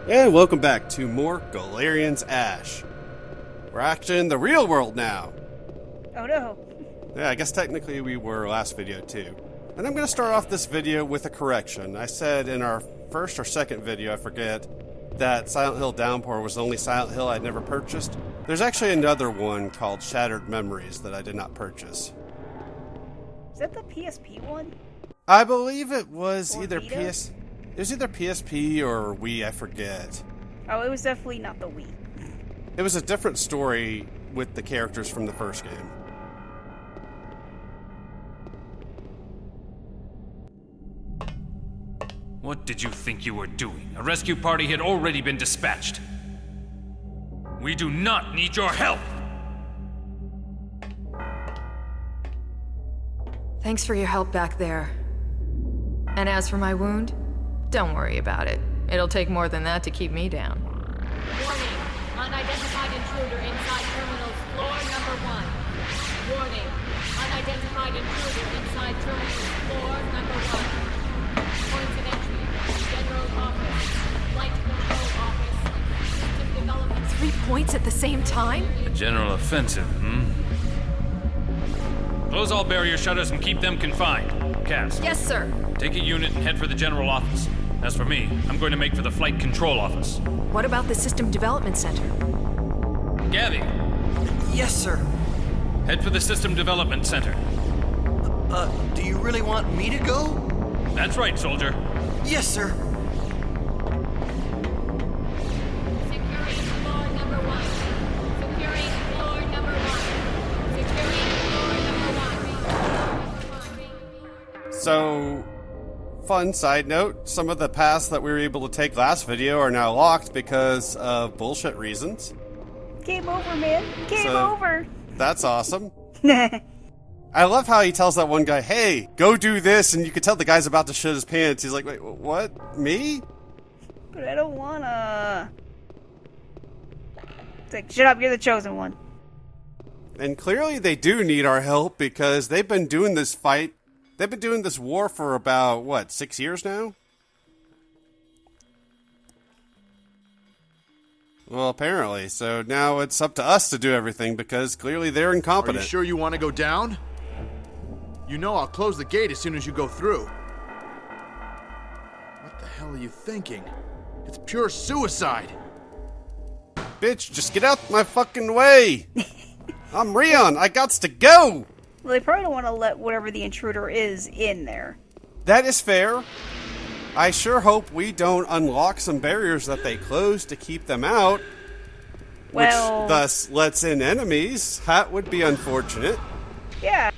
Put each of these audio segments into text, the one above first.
And welcome back to more Galerians Ash. We're actually in the real world now. Oh no. Yeah, I guess technically we were last video too. And I'm going to start off this video with a correction. I said in our first or second video, I forget, that Silent Hill Downpour was the only Silent Hill I'd never purchased. There's actually another one called Shattered Memories that I did not purchase. Is that the PSP one? I believe it was either Vita? It was either PSP or Wii, I forget. Oh, it was definitely not the Wii. It was a different story with the characters from the first game. What did you think you were doing? A rescue party had already been dispatched. We do not need your help! Thanks for your help back there. And as for my wound, don't worry about it. It'll take more than that to keep me down. Warning! Unidentified intruder inside terminals floor number 1. Warning! Unidentified intruder inside terminals floor number 1. Points of entry: General Office, Flight Control Office, System Development. 3 points at the same time? A general offensive, Close all barrier shutters and keep them confined. Cass. Yes, sir. Take a unit and head for the general office. As for me, I'm going to make for the flight control office. What about the System Development Center? Gabby, Yes, sir. head for the system development center. Do you really want me to go? That's right, soldier. Yes, sir. Securing floor number 1. Securing floor number 1. Securing floor number 1. So, fun side note, some of the paths that we were able to take last video are now locked because of bullshit reasons. Game over, man. Game So- over. That's awesome. I love how he tells that one guy, hey, go do this, and you can tell the guy's about to shit his pants. He's like, wait, what? Me? But I don't wanna. It's like, shut up, you're the chosen one. And clearly they do need our help because they've been doing this war for about, 6 years now? Well, apparently. So now it's up to us to do everything because clearly they're Are incompetent. you sure you want to go down? You know I'll close the gate as soon as you go through. What the hell are you thinking? It's pure suicide. Bitch, just get out my fucking way! I'm Rion, I gots to go! Well, they probably don't want to let whatever the intruder is in there. That is fair. I sure hope we don't unlock some barriers that they closed to keep them out. Well, Which thus lets in enemies. That would be unfortunate. yeah.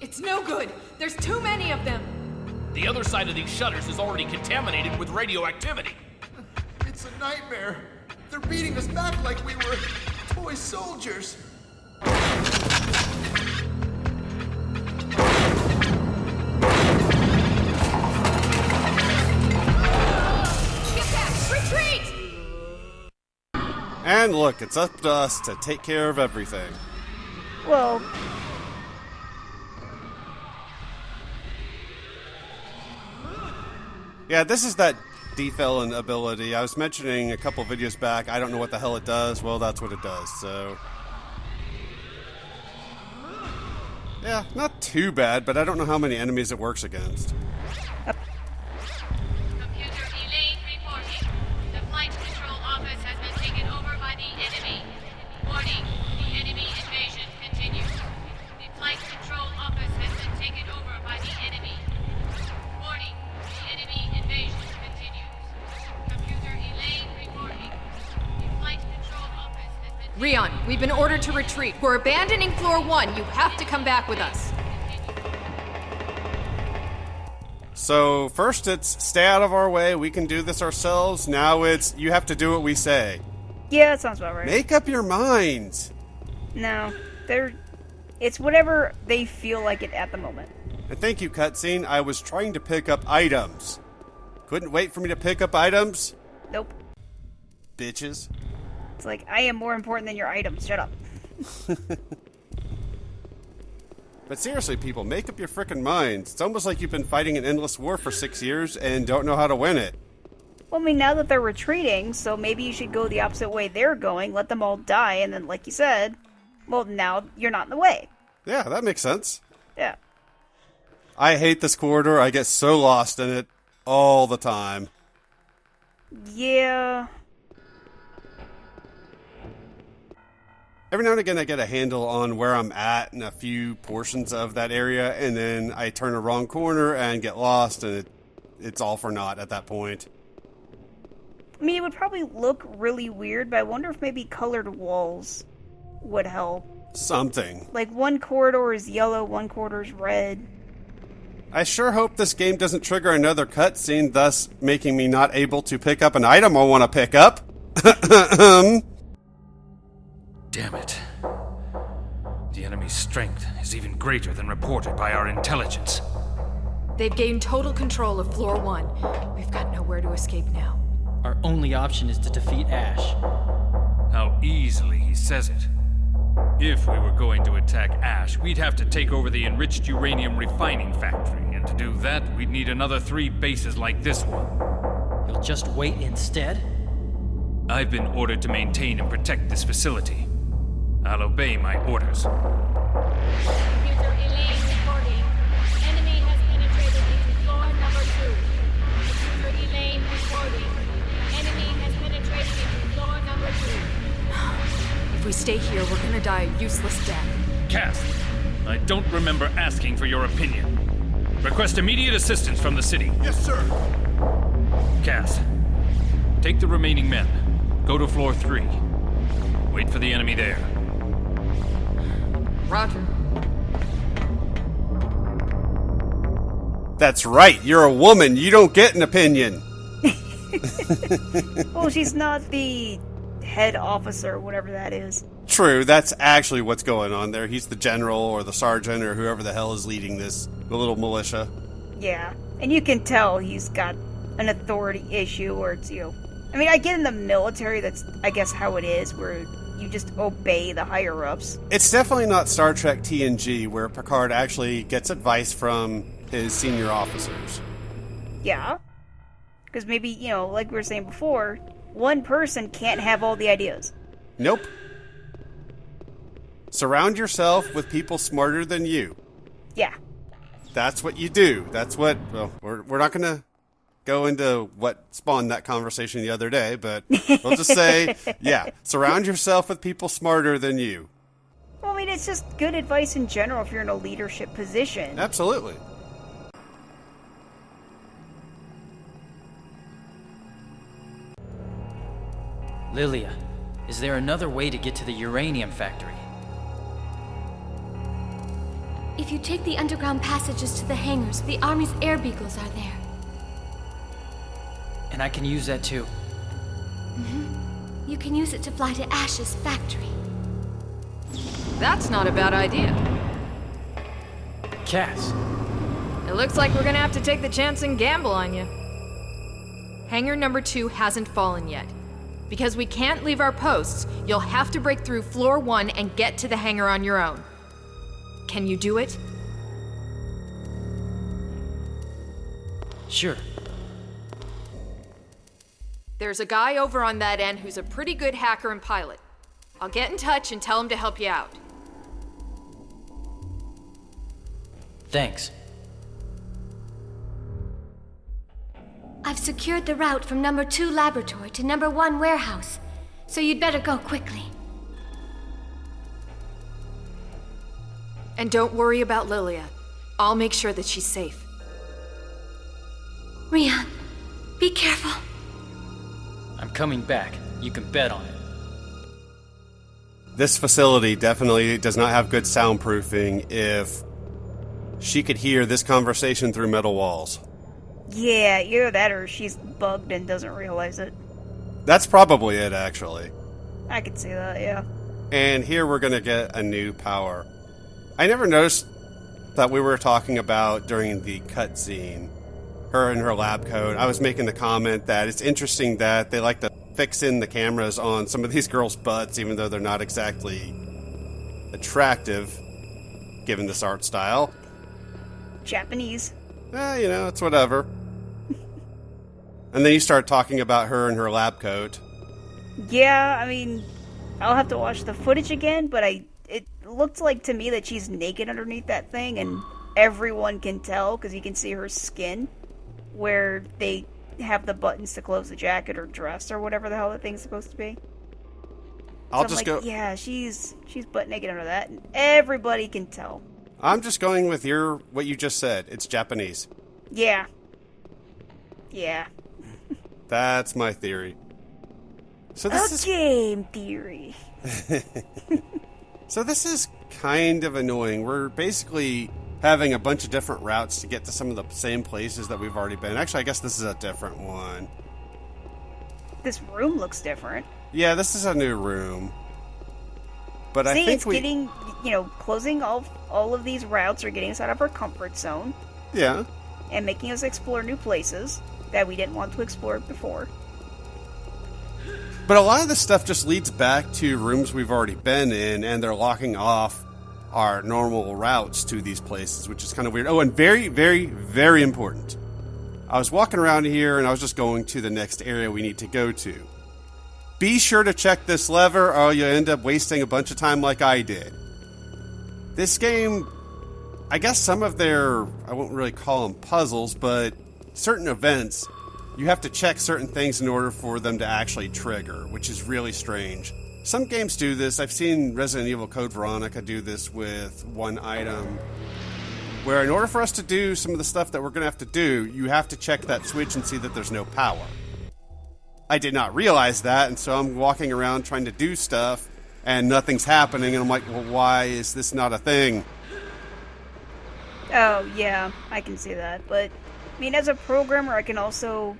It's no good. There's too many of them. The other side of these shutters is already contaminated with radioactivity. It's a nightmare. They're beating us back like we were toy soldiers. Get back! Retreat! And look, it's up to us to take care of everything. Well, Yeah, this is that defelon ability. I was mentioning a couple videos back, I don't know what the hell it does. Well, that's what it does, so... Yeah, not too bad, but I don't know how many enemies it works against. Computer Elaine reporting. The flight control office has been taken over by the enemy. Warning, the enemy invasion continues. The flight control office has been taken over by the enemy. Warning, the enemy invasion continues. Computer Elaine reporting. The flight control office has been taken Rion, we've been ordered to retreat. We're abandoning floor 1. You have to come back with us. So, first it's stay out of our way, we can do this ourselves. Now it's you have to do what we say. yeah, that sounds about right. Make up your minds. No, it's whatever they feel like it at the moment. And thank you, cutscene. I was trying to pick up items. Couldn't wait for me to pick up items? Nope. Bitches. It's like, I am more important than your items. Shut up. But seriously, people, make up your frickin' minds. It's almost like you've been fighting an endless war for 6 years and don't know how to win it. Well, I mean, now that they're retreating, so maybe you should go the opposite way they're going, let them all die, and then, like you said, well, now you're not in the way. Yeah, that makes sense. Yeah. I hate this corridor. I get so lost in it all the time. Yeah. Every now and again, I get a handle on where I'm at in a few portions of that area, and then I turn a wrong corner and get lost, and it's all for naught at that point. I mean, it would probably look really weird, but I wonder if maybe colored walls would help. Something. Like, one corridor is yellow, one corridor is red. I sure hope this game doesn't trigger another cutscene, thus making me not able to pick up an item I want to pick up. Damn it. The enemy's strength is even greater than reported by our intelligence. They've gained total control of floor 1. We've got nowhere to escape now. Our only option is to defeat Ash. How easily he says it. If we were going to attack Ash, we'd have to take over the enriched uranium refining factory, and to do that, we'd need another 3 bases like this one. You'll just wait instead? I've been ordered to maintain and protect this facility. I'll obey my orders. Computer Elaine reporting. Enemy has penetrated into floor number 2. Computer Elaine reporting. Enemy has penetrated into floor number 2. If we stay here, we're gonna die a useless death. Cass, I don't remember asking for your opinion. Request immediate assistance from the city. Yes, sir. Cass, take the remaining men. Go to floor 3. Wait for the enemy there. Roger. That's right, you're a woman, you don't get an opinion. Well, she's not the head officer, whatever that is. True, that's actually what's going on there. He's the general or the sergeant or whoever the hell is leading this, the little militia. Yeah, and you can tell he's got an authority issue, or it's, I mean, I get in the military, that's, I guess, how it is, where you just obey the higher-ups. It's definitely not Star Trek TNG, where Picard actually gets advice from his senior officers. Yeah. Because maybe, like we were saying before, one person can't have all the ideas. Nope. Surround yourself with people smarter than you. Yeah. That's what you do. That's what, well, we're not going to go into what spawned that conversation the other day, but we'll just say, yeah, surround yourself with people smarter than you. Well, I mean, it's just good advice in general if you're in a leadership position. Absolutely. Lilia, is there another way to get to the uranium factory? If you take the underground passages to the hangars, the Army's air beagles are there. And I can use that too. You can use it to fly to Ash's factory. That's not a bad idea. Cass, It looks like we're gonna have to take the chance and gamble on you. Hangar number 2 hasn't fallen yet. Because we can't leave our posts, you'll have to break through floor 1 and get to the hangar on your own. Can you do it? sure. There's a guy over on that end who's a pretty good hacker and pilot. I'll get in touch and tell him to help you out. Thanks. I've secured the route from number 2 laboratory to number 1 warehouse, so you'd better go quickly. And don't worry about Lilia. I'll make sure that she's safe. Rian, be careful. I'm coming back. You can bet on it. This facility definitely does not have good soundproofing if she could hear this conversation through metal walls. Yeah, either that or she's bugged and doesn't realize it. That's probably it, actually. I could see that, yeah. And here we're going to get a new power. I never noticed that we were talking about during the cutscene, her and her lab coat. I was making the comment that it's interesting that they like to fix in the cameras on some of these girls' butts, even though they're not exactly attractive. given this art style. Japanese. It's whatever. And then you start talking about her in her lab coat. Yeah, I mean, I'll have to watch the footage again, but it looked like to me that she's naked underneath that thing, and everyone can tell because you can see her skin where they have the buttons to close the jacket or dress or whatever the hell that thing's supposed to be. Yeah, she's butt naked under that, and everybody can tell. I'm just going with what you just said. It's Japanese. Yeah. That's my theory. So this is game theory. So this is kind of annoying. We're basically having a bunch of different routes to get to some of the same places that we've already been. Actually, I guess this is a different one. This room looks different. Yeah, this is a new room. But See, I think it's getting, closing all of these routes are getting us out of our comfort zone. Yeah. And making us explore new places that we didn't want to explore before. But a lot of this stuff just leads back to rooms we've already been in, and they're locking off our normal routes to these places, which is kind of weird. Oh, and very, very, very important. I was walking around here, and I was just going to the next area we need to go to. Be sure to check this lever, or you'll end up wasting a bunch of time like I did. This game, I guess some of I won't really call them puzzles, but certain events, you have to check certain things in order for them to actually trigger, which is really strange. Some games do this. I've seen Resident Evil Code Veronica do this with one item, where in order for us to do some of the stuff that we're going to have to do, you have to check that switch and see that there's no power. I did not realize that, and so I'm walking around trying to do stuff, and nothing's happening, and I'm like, well, why is this not a thing? Oh, yeah, I can see that, but, I mean, as a programmer, I can also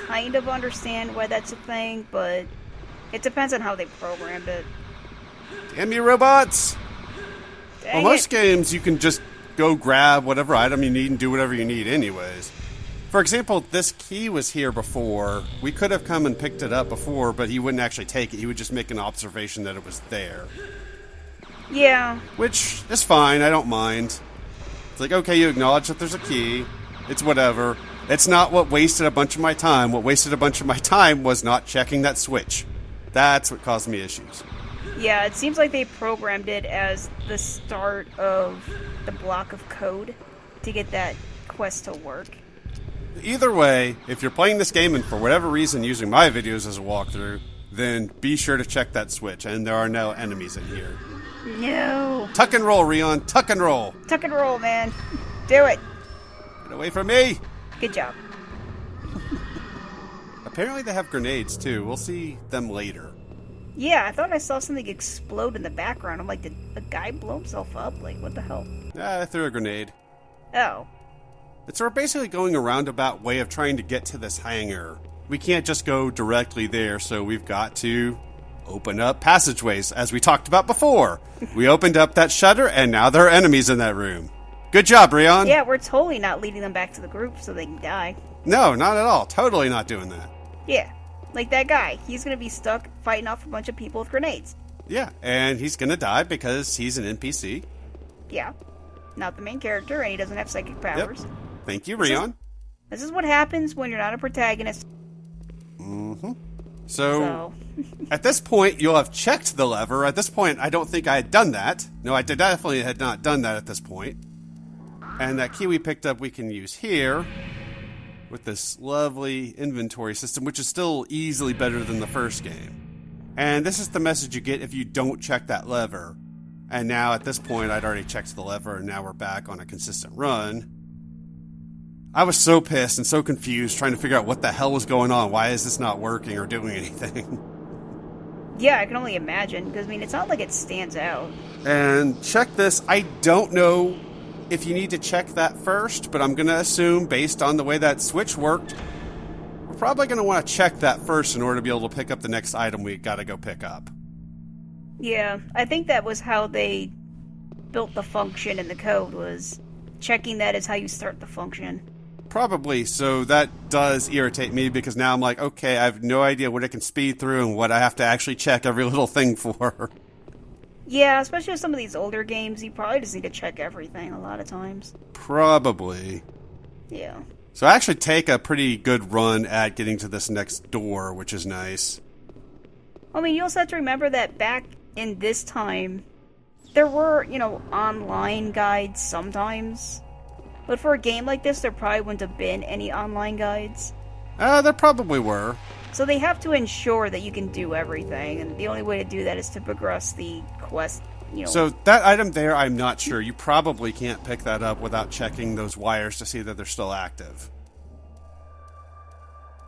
kind of understand why that's a thing, but it depends on how they programmed it. Damn you, robots! Dang Well, most it. games, you can just go grab whatever item you need and do whatever you need anyways. For example, this key was here before. We could have come and picked it up before, but he wouldn't actually take it. He would just make an observation that it was there. Yeah. Which is fine. I don't mind. It's like, okay, you acknowledge that there's a key. It's whatever. It's not what wasted a bunch of my time. What wasted a bunch of my time was not checking that switch. That's what caused me issues. Yeah, it seems like they programmed it as the start of the block of code to get that quest to work. Either way, if you're playing this game and for whatever reason using my videos as a walkthrough, then be sure to check that switch, and there are no enemies in here. No. Tuck and roll, Rion. Tuck and roll. Tuck and roll, man. Do it. Get away from me. Good job. Apparently they have grenades, too. We'll see them later. Yeah, I thought I saw something explode in the background. I'm like, did a guy blow himself up? Like, what the hell? I threw a grenade. Oh. It's we're basically going a roundabout way of trying to get to this hangar. We can't just go directly there, so we've got to open up passageways, as we talked about before. We opened up that shutter, and now there are enemies in that room. Good job, Rion. Yeah, we're totally not leading them back to the group so they can die. No, not at all. Totally not doing that. Yeah, like that guy. He's gonna be stuck fighting off a bunch of people with grenades. Yeah, and he's gonna die because he's an NPC. Yeah, not the main character, and he doesn't have psychic powers. Yep. Thank you, Rion. This is what happens when you're not a protagonist. Mm-hmm. So, at this point, you'll have checked the lever. At this point, I don't think I had done that. No, I definitely had not done that at this point. And that key we picked up, we can use here with this lovely inventory system, which is still easily better than the first game. And this is the message you get if you don't check that lever. And now, at this point, I'd already checked the lever, and now we're back on a consistent run. I was so pissed and so confused trying to figure out what the hell was going on. Why is this not working or doing anything? Yeah, I can only imagine, because, I mean, it's not like it stands out. And check this. I don't know if you need to check that first, but I'm going to assume, based on the way that switch worked, we're probably going to want to check that first in order to be able to pick up the next item we got to go pick up. Yeah, I think that was how they built the function in the code, was checking that is how you start the function. Probably, so that does irritate me because now I'm like, okay, I have no idea what it can speed through and what I have to actually check every little thing for. Yeah, especially with some of these older games, you probably just need to check everything a lot of times. Probably. Yeah. So I actually take a pretty good run at getting to this next door, which is nice. I mean, you also have to remember that back in this time, there were, online guides sometimes. But for a game like this, there probably wouldn't have been any online guides. There probably were. So they have to ensure that you can do everything, and the only way to do that is to progress the quest, So that item there, I'm not sure. You probably can't pick that up without checking those wires to see that they're still active.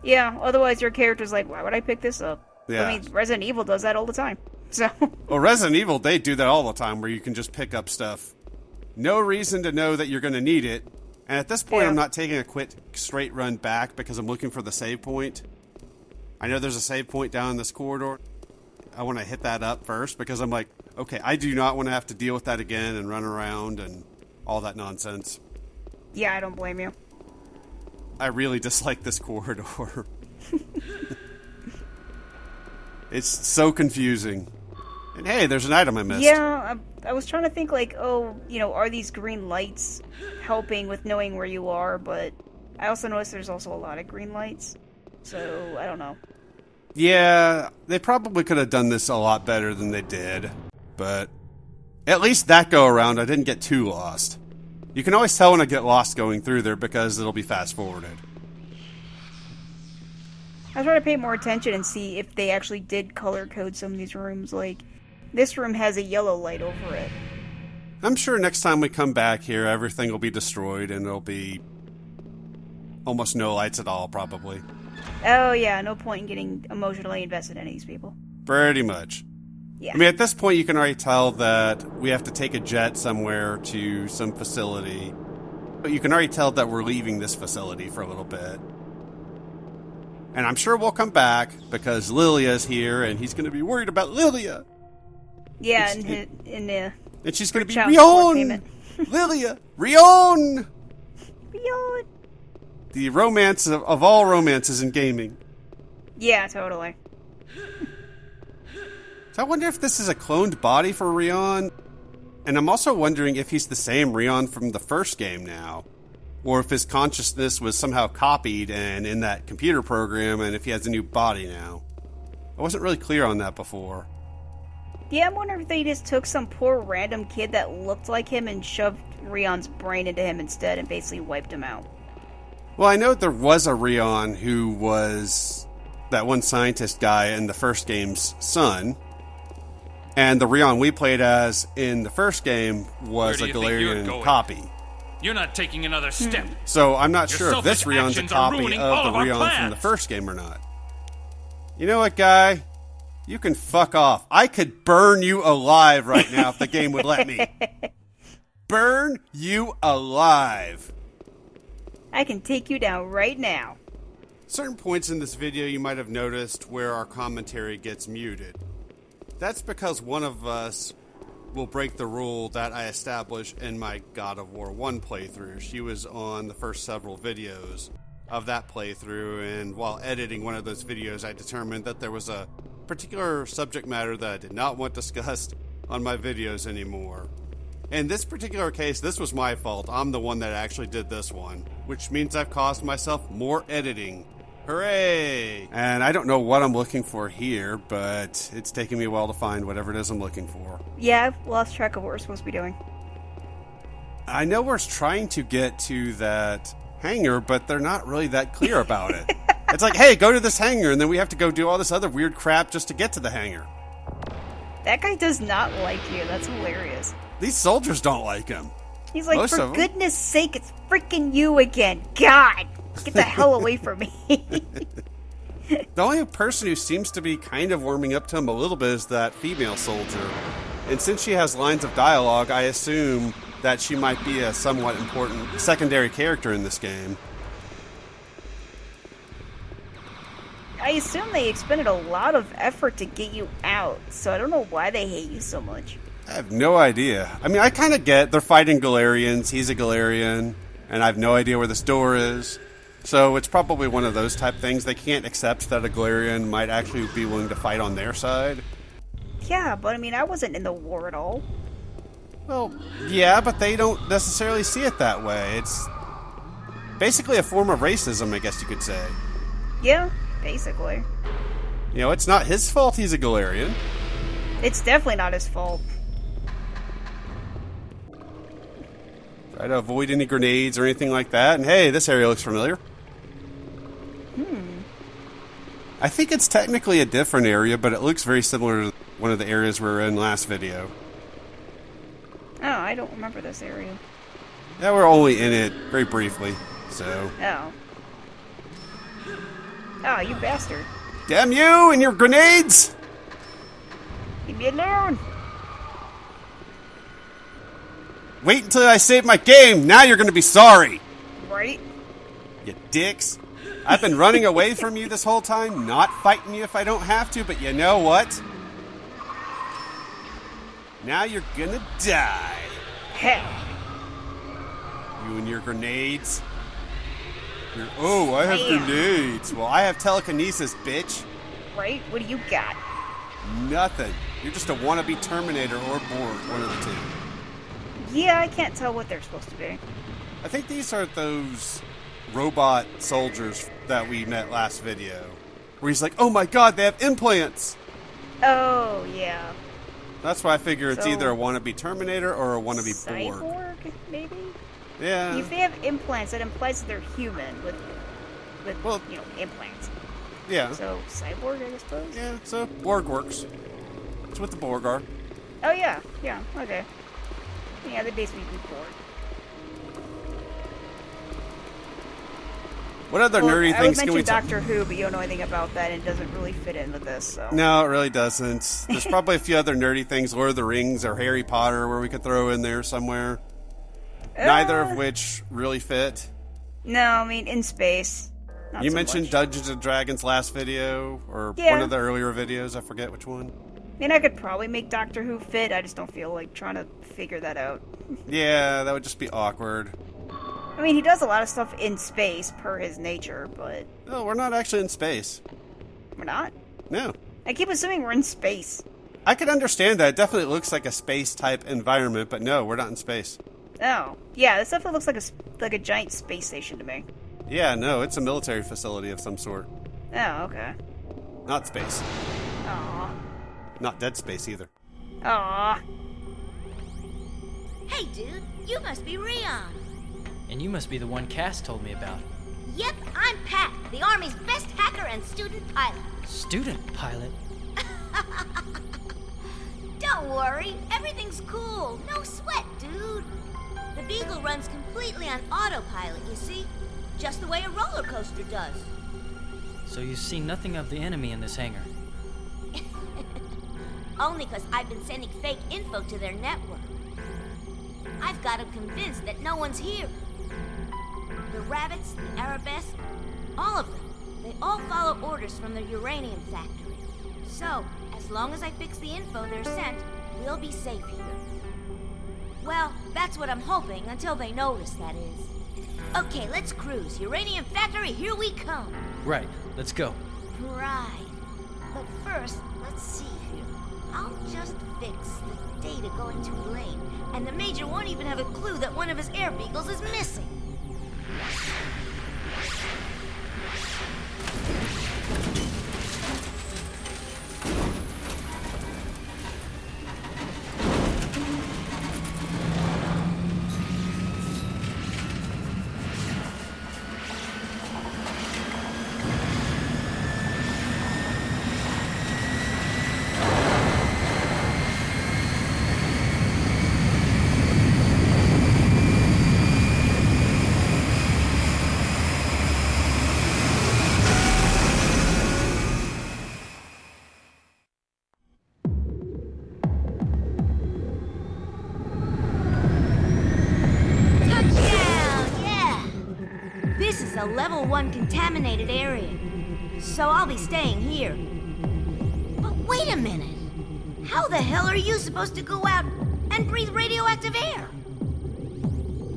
Yeah, otherwise your character's like, why would I pick this up? Yeah. I mean, Resident Evil does that all the time. So. Well, Resident Evil, they do that all the time where you can just pick up stuff. No reason to know that you're going to need it. And at this point, Yeah. I'm not taking a quick straight run back because I'm looking for the save point. I know there's a save point down in this corridor. I want to hit that up first because I'm like, okay, I do not want to have to deal with that again and run around and all that nonsense. Yeah, I don't blame you. I really dislike this corridor. It's so confusing. And hey, there's an item I missed. Yeah, I was trying to think like, are these green lights helping with knowing where you are? But I also noticed there's also a lot of green lights. So, I don't know. Yeah, they probably could have done this a lot better than they did. But at least that go around, I didn't get too lost. You can always tell when I get lost going through there because it'll be fast forwarded. I was trying to pay more attention and see if they actually did color code some of these rooms. Like, this room has a yellow light over it. I'm sure next time we come back here, everything will be destroyed and there'll be almost no lights at all, probably. Oh yeah, no point in getting emotionally invested in these people. Pretty much. Yeah. I mean, at this point, you can already tell that we have to take a jet somewhere to some facility. But you can already tell that we're leaving this facility for a little bit. And I'm sure we'll come back because Lilia's here and he's going to be worried about Lilia. Yeah, and she's going to be child support Rion! payment. Lilia! Rion! Rion! The romance of all romances in gaming. Yeah, totally. So I wonder if this is a cloned body for Rion. And I'm also wondering if he's the same Rion from the first game now. Or if his consciousness was somehow copied and in that computer program and if he has a new body now. I wasn't really clear on that before. Yeah, I'm wondering if they just took some poor random kid that looked like him and shoved Rion's brain into him instead and basically wiped him out. Well, I know there was a Rion who was that one scientist guy in the first game's son. And the Rion we played as in the first game was a Galerian copy. You're not taking another step. So I'm not Your sure if this selfish Rion's a actions are copy ruining of all the of our Rion from plans. the first game or not. You know what, guy? You can fuck off. I could burn you alive right now if the game would let me. Burn you alive. I can take you down right now. Certain points in this video you might have noticed where our commentary gets muted. That's because one of us will break the rule that I established in my God of War 1 playthrough. She was on the first several videos of that playthrough, and while editing one of those videos, I determined that there was a particular subject matter that I did not want discussed on my videos anymore. In this particular case, this was my fault. I'm the one that actually did this one, which means I've caused myself more editing. Hooray! And I don't know what I'm looking for here, but it's taking me a while to find whatever it is I'm looking for. Yeah, I've lost track of what we're supposed to be doing. I know we're trying to get to that hangar, but they're not really that clear about it. It's like, hey, go to this hangar, and then we have to go do all this other weird crap just to get to the hangar. That guy does not like you. That's hilarious. These soldiers don't like him. He's like, Most for of 'em. goodness sake, it's freaking you again. God, get the hell away from me. The only person who seems to be kind of warming up to him a little bit is that female soldier. And since she has lines of dialogue, I assume that she might be a somewhat important secondary character in this game. I assume they expended a lot of effort to get you out, so I don't know why they hate you so much. I have no idea. I mean, I kind of get they're fighting Galerians. He's a Galerian, and I have no idea where this door is. So it's probably one of those type things. They can't accept that a Galerian might actually be willing to fight on their side. Yeah, but I mean, I wasn't in the war at all. Well, yeah, but they don't necessarily see it that way. It's basically a form of racism, I guess you could say. Yeah, basically. You know, it's not his fault he's a Galerian. It's definitely not his fault. Try to avoid any grenades or anything like that. And hey, this area looks familiar. I think it's technically a different area, but it looks very similar to one of the areas we were in last video. Oh, I don't remember this area. Yeah, we're only in it very briefly, so... Oh. Oh, you bastard. Damn you and your grenades! Leave me alone! Wait until I save my game, now you're gonna be sorry! Right? You dicks. I've been running away from you this whole time, not fighting you if I don't have to, but you know what? Now you're gonna die. Hell. You and your grenades. Oh, I have grenades. Well, I have telekinesis, bitch. Right? What do you got? Nothing. You're just a wannabe Terminator or Borg, one of the two. Yeah, I can't tell what they're supposed to be. I think these are those robot soldiers that we met last video. Where he's like, oh my god, they have implants! Oh, yeah. That's why I figure it's So, either a wannabe Terminator or a wannabe Borg. Cyborg, maybe? Yeah. If they have implants, that implies that they're human with Well, you know, implants. Yeah. So, cyborg, I suppose? Yeah, so Borg works. It's what the Borg are. Oh, yeah. Yeah, okay. Yeah, they basically be Borg. What other nerdy I things can we mentioned talk? Doctor Who, but you don't know anything about that, and it doesn't really fit in with this, so... No, it really doesn't. There's probably a few other nerdy things, Lord of the Rings or Harry Potter, where we could throw in there somewhere. Neither of which really fit. No, I mean, in space. Not You so mentioned much. Dungeons and Dragons last video, or Yeah. one of the earlier videos, I forget which one. I mean, I could probably make Doctor Who fit, I just don't feel like trying to figure that out. Yeah, that would just be awkward. I mean, he does a lot of stuff in space, per his nature, but... No, we're not actually in space. We're not? No. I keep assuming we're in space. I can understand that. It definitely looks like a space-type environment, but no, we're not in space. Oh. Yeah, this definitely looks like a giant space station to me. Yeah, no, it's a military facility of some sort. Oh, okay. Not space. Aw. Not Dead Space either. Aw. Hey, dude, you must be Rion. And you must be the one Cass told me about. Yep, I'm Pat, the Army's best hacker and student pilot. Student pilot? Don't worry, everything's cool. No sweat, dude. The Beagle runs completely on autopilot, you see? Just the way a roller coaster does. So you see nothing of the enemy in this hangar? Only because I've been sending fake info to their network. I've got them convinced that no one's here. The rabbits, the arabesque, all of them. They all follow orders from the uranium factory. So, as long as I fix the info they're sent, we'll be safe here. Well, that's what I'm hoping, until they notice, that is. Okay, let's cruise. Uranium factory, here we come. Right, let's go. Right. But first, let's see here. I'll just fix the data going to Elaine, and the Major won't even have a clue that one of his air beagles is missing. A level 1 contaminated area, so I'll be staying here. But wait a minute! How the hell are you supposed to go out and breathe radioactive air?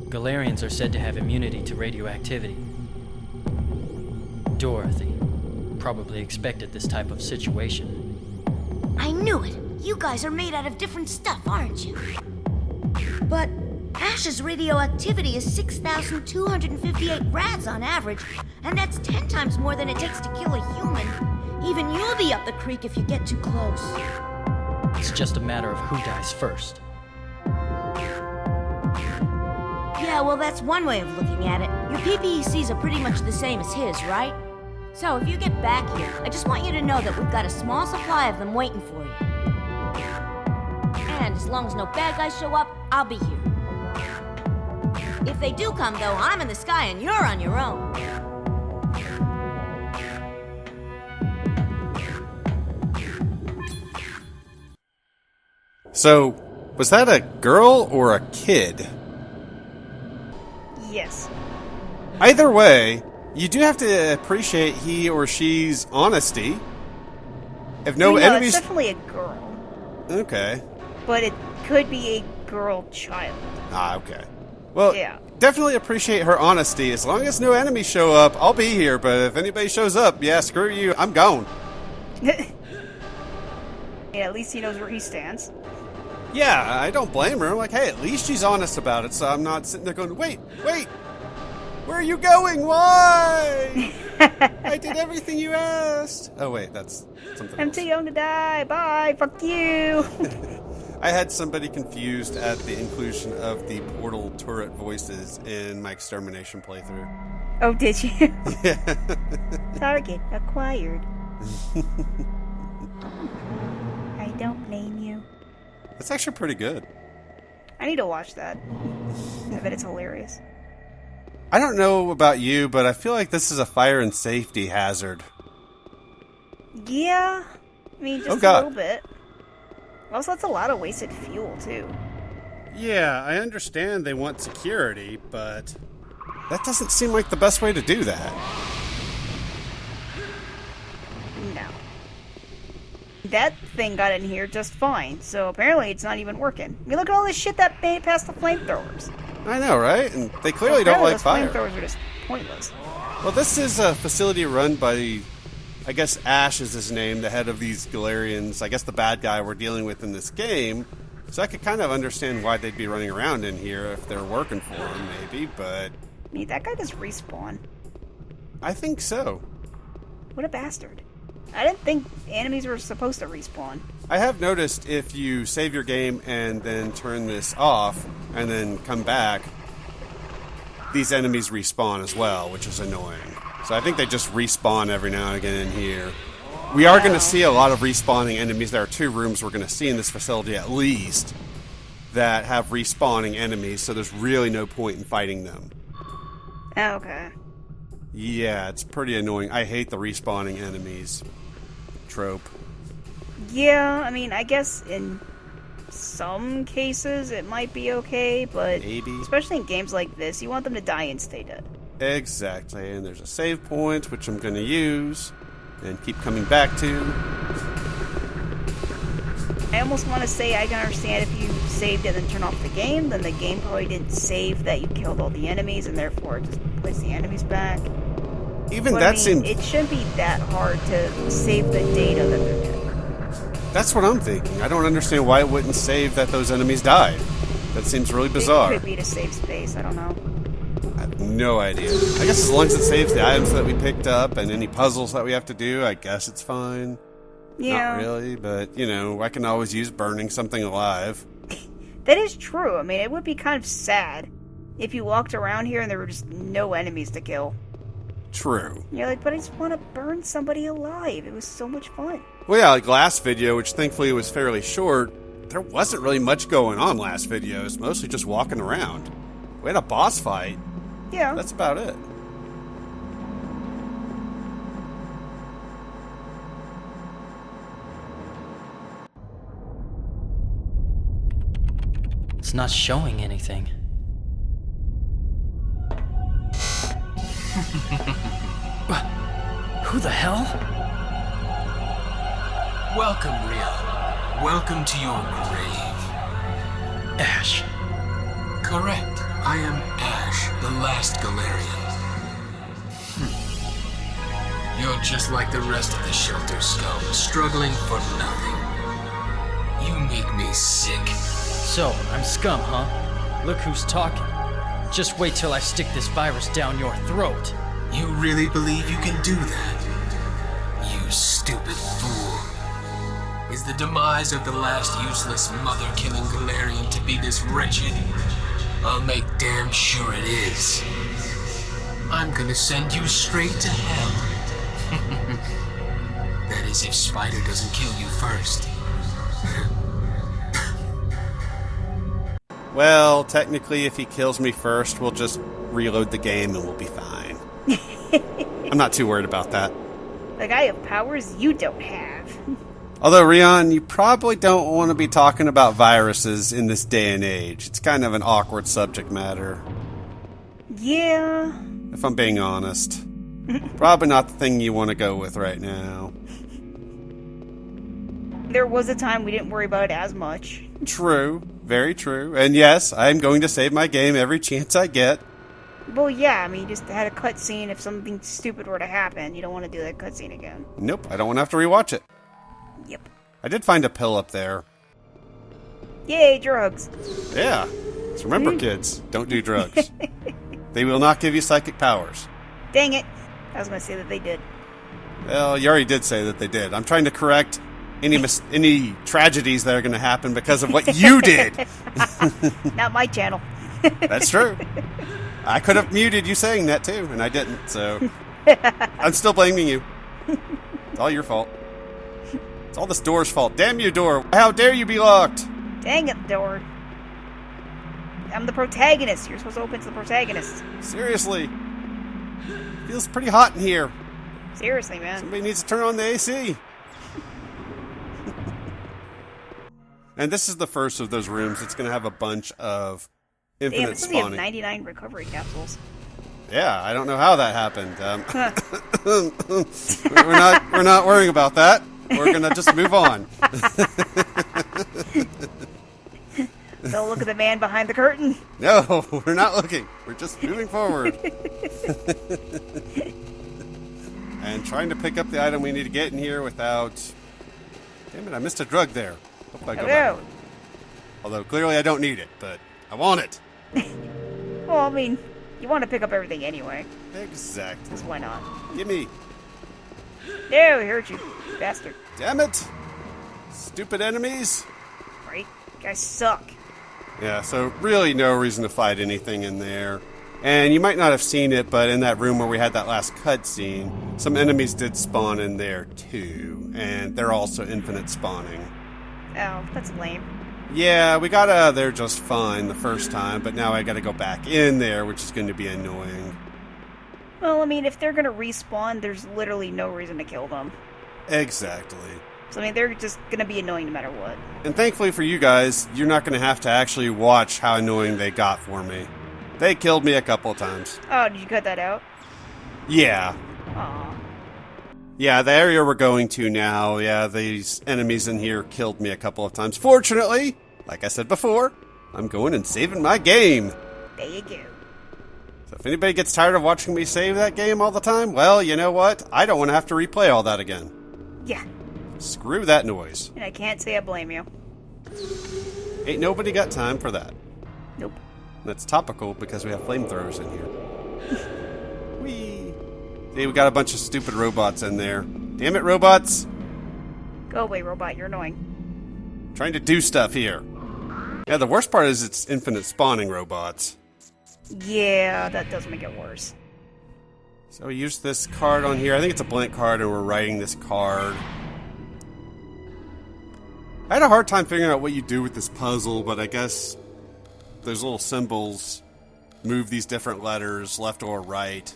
Galerians are said to have immunity to radioactivity. Dorothy probably expected this type of situation. I knew it! You guys are made out of different stuff, aren't you? But Ash's radioactivity is 6,258 rads on average, and that's 10 times more than it takes to kill a human. Even you'll be up the creek if you get too close. It's just a matter of who dies first. Yeah, well, that's one way of looking at it. Your PPECs are pretty much the same as his, right? So if you get back here, I just want you to know that we've got a small supply of them waiting for you. And as long as no bad guys show up, I'll be here. If they do come, though, I'm in the sky and you're on your own. So, was that a girl or a kid? Yes. Either way, you do have to appreciate he or she's honesty. If no enemies... it's definitely a girl. Okay. But it could be a girl child. Ah, okay. Well, yeah. Definitely appreciate her honesty. As long as no enemies show up, I'll be here. But if anybody shows up, yeah, screw you. I'm gone. Yeah, at least he knows where he stands. Yeah, I don't blame her. I'm like, hey, at least she's honest about it, so I'm not sitting there going, wait, where are you going? Why? I did everything you asked. Oh, wait, that's something I'm else. too young to die. Bye. Fuck you. I had somebody confused at the inclusion of the portal turret voices in my extermination playthrough. Oh, did you? Yeah. Target acquired. I don't blame you. That's actually pretty good. I need to watch that. I bet it's hilarious. I don't know about you, but I feel like this is a fire and safety hazard. Yeah. I mean, just a little bit. Also, that's a lot of wasted fuel, too. Yeah, I understand they want security, but that doesn't seem like the best way to do that. No. That thing got in here just fine, so apparently it's not even working. I mean, look at all this shit that made it past the flamethrowers. I know, right? And they clearly don't like fire. Flamethrowers are just pointless. Well, this is a facility run by, I guess Ash is his name, the head of these Galerians, I guess the bad guy we're dealing with in this game. So I could kind of understand why they'd be running around in here if they're working for him, maybe, but... I mean, that guy does respawn. I think so. What a bastard. I didn't think enemies were supposed to respawn. I have noticed if you save your game and then turn this off and then come back, these enemies respawn as well, which is annoying. So I think they just respawn every now and again in here. We are going to see a lot of respawning enemies. There are 2 rooms we're going to see in this facility at least that have respawning enemies, so there's really no point in fighting them. Okay. Yeah, it's pretty annoying. I hate the respawning enemies trope. Yeah, I mean, I guess in some cases it might be okay, but maybe. Especially in games like this, you want them to die and stay dead. Exactly, and there's a save point, which I'm going to use and keep coming back to. I almost want to say I can understand if you saved it and turn off the game, then the game probably didn't save that you killed all the enemies, and therefore it just puts the enemies back. Even but, that I mean, seems... It shouldn't be that hard to save the data that they're dead. That's what I'm thinking. I don't understand why it wouldn't save that those enemies died. That seems really bizarre. It could be to save space, I don't know. I have no idea. I guess as long as it saves the items that we picked up and any puzzles that we have to do, I guess it's fine. Yeah. Not really, but, you know, I can always use burning something alive. That is true. I mean, it would be kind of sad if you walked around here and there were just no enemies to kill. True. You're like, but I just want to burn somebody alive. It was so much fun. Well, yeah, like last video, which thankfully was fairly short, there wasn't really much going on last video. It was mostly just walking around. We had a boss fight. Yeah. That's about it. It's not showing anything. Who the hell? Welcome, Rio. Welcome to your grave. Ash. Correct. I am Ash, the last Galerian. You're just like the rest of the shelter scum, struggling for nothing. make me sick. So, I'm scum, huh? Look who's talking. Just wait till I stick this virus down your throat. You really believe you can do that? You stupid fool. Is the demise of the last useless mother-killing Galerian to be this wretched? I'll make damn sure it is. I'm gonna send you straight to hell. That is if Spider doesn't kill you first. Well, technically, if he kills me first, we'll just reload the game and we'll be fine. I'm not too worried about that. Like, I have powers you don't have. Although, Rion, you probably don't want to be talking about viruses in this day and age. It's kind of an awkward subject matter. Yeah. If I'm being honest. Probably not the thing you want to go with right now. There was a time we didn't worry about it as much. True. Very true. And yes, I'm going to save my game every chance I get. Well, yeah, I mean, you just had a cutscene. If something stupid were to happen, you don't want to do that cutscene again. Nope, I don't want to have to rewatch it. Yep. I did find a pill up there. Yay, drugs. Yeah. So remember, kids, don't do drugs. They will not give you psychic powers. Dang it. I was going to say that they did. Well, you already did say that they did. I'm trying to correct any tragedies that are going to happen because of what you did. Not my channel. That's true. I could have muted you saying that too, and I didn't, so I'm still blaming you. It's all your fault. It's all this door's fault. Damn you, door. How dare you be locked? Dang it, door. I'm the protagonist. You're supposed to open to the protagonist. Seriously. Feels pretty hot in here. Seriously, man. Somebody needs to turn on the AC. And this is the first of those rooms. It's going to have a bunch of infinite Damn, spawning. have 99 recovery capsules. Yeah, I don't know how that happened. We're not worrying about that. We're going to just move on. Don't look at the man behind the curtain. No, we're not looking. We're just moving forward. And trying to pick up the item we need to get in here without... Damn it, I missed a drug there. Hope I go back. Although clearly I don't need it, but I want it. Well, I mean, you want to pick up everything anyway. Exactly. Because why not? Gimme. No, he hurt you, bastard. Damn it. Stupid enemies. Right? You guys suck. Yeah, so really no reason to fight anything in there. And you might not have seen it, but in that room where we had that last cutscene, some enemies did spawn in there too. And they're also infinite spawning. Oh, that's lame. Yeah, we got out of there just fine the first time, but now I gotta go back in there, which is going to be annoying. Well, I mean, if they're going to respawn, there's literally no reason to kill them. Exactly. So, I mean, they're just going to be annoying no matter what. And thankfully for you guys, you're not going to have to actually watch how annoying they got for me. They killed me a couple of times. Oh, did you cut that out? Yeah. Aw. Yeah, the area we're going to now, yeah, these enemies in here killed me a couple of times. Fortunately, like I said before, I'm going and saving my game. There you go. So if anybody gets tired of watching me save that game all the time, well, you know what? I don't want to have to replay all that again. Yeah. Screw that noise. And I can't say I blame you. Ain't nobody got time for that. Nope. That's topical because we have flamethrowers in here. Whee! See, we got a bunch of stupid robots in there. Damn it, robots! Go away, robot. You're annoying. Trying to do stuff here. Yeah, the worst part is it's infinite spawning robots. Yeah, that does make it worse. So we use this card on here. I think it's a blank card, and we're writing this card. I had a hard time figuring out what you do with this puzzle, but I guess those little symbols move these different letters left or right.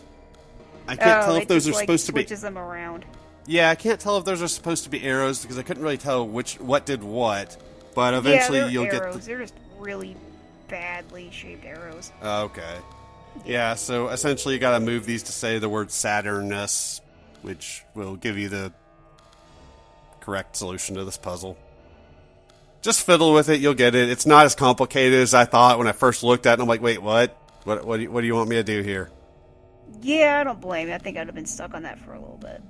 I can't tell if those are supposed to be... switches them around. Yeah, I can't tell if those are supposed to be arrows because I couldn't really tell what did what. But eventually they're you'll arrows. get. They're just really badly shaped arrows. Okay. Yeah, so essentially you gotta move these to say the word Saturnus, which will give you the correct solution to this puzzle. Just fiddle with it, you'll get it. It's not as complicated as I thought when I first looked at it, and I'm like, wait, what? What do you want me to do here? Yeah, I don't blame you. I think I'd have been stuck on that for a little bit.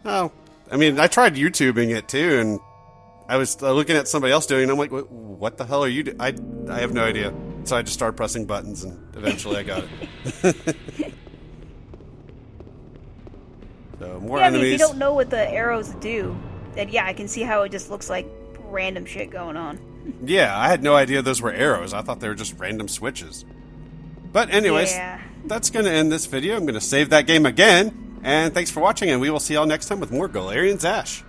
Oh, I mean, I tried YouTubing it too, and I was looking at somebody else doing it, and I'm like, what the hell are you doing? I have no idea. So I just started pressing buttons, and eventually I got it. So more yeah, I mean, enemies. if you don't know what the arrows do, then yeah, I can see how it just looks like random shit going on. Yeah, I had no idea those were arrows. I thought they were just random switches. But anyways, Yeah. that's going to end this video. I'm going to save that game again. And thanks for watching, and we will see y'all next time with more Galerians Ash.